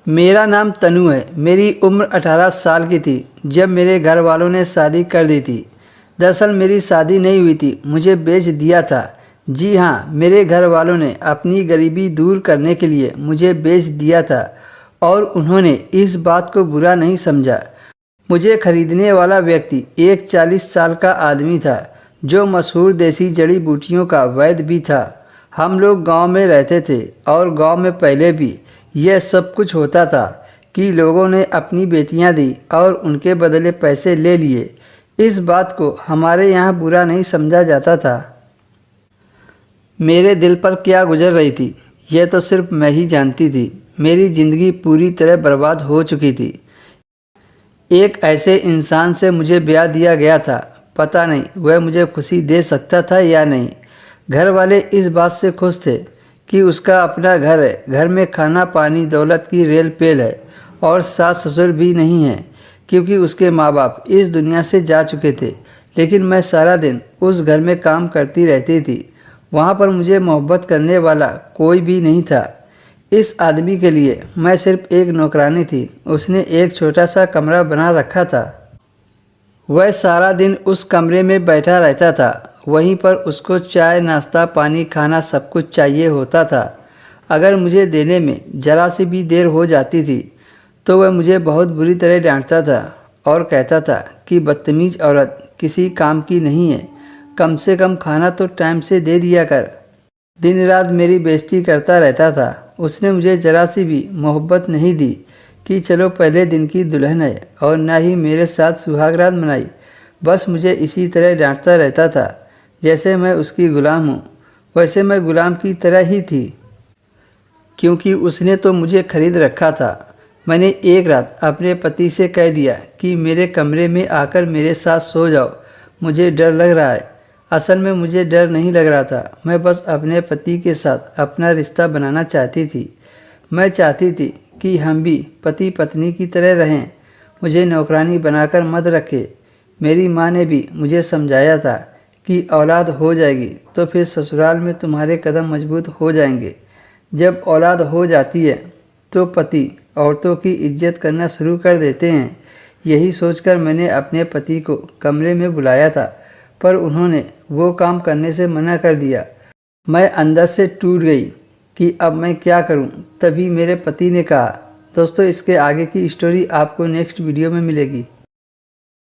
मेरा नाम तनु है। मेरी उम्र 18 साल की थी जब मेरे घर वालों ने शादी कर दी थी। दरअसल मेरी शादी नहीं हुई थी, मुझे बेच दिया था। जी हाँ, मेरे घर वालों ने अपनी गरीबी दूर करने के लिए मुझे बेच दिया था और उन्होंने इस बात को बुरा नहीं समझा। मुझे खरीदने वाला व्यक्ति एक 40 साल का आदमी था जो मशहूर देसी जड़ी बूटियों का वैद्य भी था। हम लोग गांव में रहते थे और गांव में पहले भी यह सब कुछ होता था कि लोगों ने अपनी बेटियां दी और उनके बदले पैसे ले लिए। इस बात को हमारे यहाँ बुरा नहीं समझा जाता था। मेरे दिल पर क्या गुजर रही थी यह तो सिर्फ मैं ही जानती थी। मेरी ज़िंदगी पूरी तरह बर्बाद हो चुकी थी। एक ऐसे इंसान से मुझे ब्याह दिया गया था, पता नहीं वह मुझे खुशी दे सकता था या नहीं। घर वाले इस बात से खुश थे कि उसका अपना घर है, घर में खाना पानी दौलत की रेल पेल है और सास ससुर भी नहीं है क्योंकि उसके माँ बाप इस दुनिया से जा चुके थे। लेकिन मैं सारा दिन उस घर में काम करती रहती थी। वहाँ पर मुझे मोहब्बत करने वाला कोई भी नहीं था। इस आदमी के लिए मैं सिर्फ एक नौकरानी थी। उसने एक छोटा सा कमरा बना रखा था। वह सारा दिन उस कमरे में बैठा रहता था। वहीं पर उसको चाय नाश्ता पानी खाना सब कुछ चाहिए होता था। अगर मुझे देने में ज़रा सी भी देर हो जाती थी तो वह मुझे बहुत बुरी तरह डांटता था और कहता था कि बदतमीज़ औरत किसी काम की नहीं है, कम से कम खाना तो टाइम से दे दिया कर। दिन रात मेरी बेइज्जती करता रहता था। उसने मुझे ज़रा सी भी मोहब्बत नहीं दी कि चलो पहले दिन की दुल्हन है, और ना ही मेरे साथ सुहागरात मनाई। बस मुझे इसी तरह डांटता रहता था। जैसे मैं उसकी ग़ुलाम हूँ वैसे मैं ग़ुलाम की तरह ही थी, क्योंकि उसने तो मुझे खरीद रखा था। मैंने एक रात अपने पति से कह दिया कि मेरे कमरे में आकर मेरे साथ सो जाओ, मुझे डर लग रहा है। असल में मुझे डर नहीं लग रहा था, मैं बस अपने पति के साथ अपना रिश्ता बनाना चाहती थी। मैं चाहती थी कि हम भी पति पत्नी की तरह रहें, मुझे नौकरानी बनाकर मत रखे। मेरी माँ ने भी मुझे समझाया था कि औलाद हो जाएगी तो फिर ससुराल में तुम्हारे कदम मजबूत हो जाएंगे। जब औलाद हो जाती है तो पति औरतों की इज्जत करना शुरू कर देते हैं। यही सोचकर मैंने अपने पति को कमरे में बुलाया था, पर उन्होंने वो काम करने से मना कर दिया। मैं अंदर से टूट गई कि अब मैं क्या करूं। तभी मेरे पति ने कहा। दोस्तों, इसके आगे की स्टोरी आपको नेक्स्ट वीडियो में मिलेगी।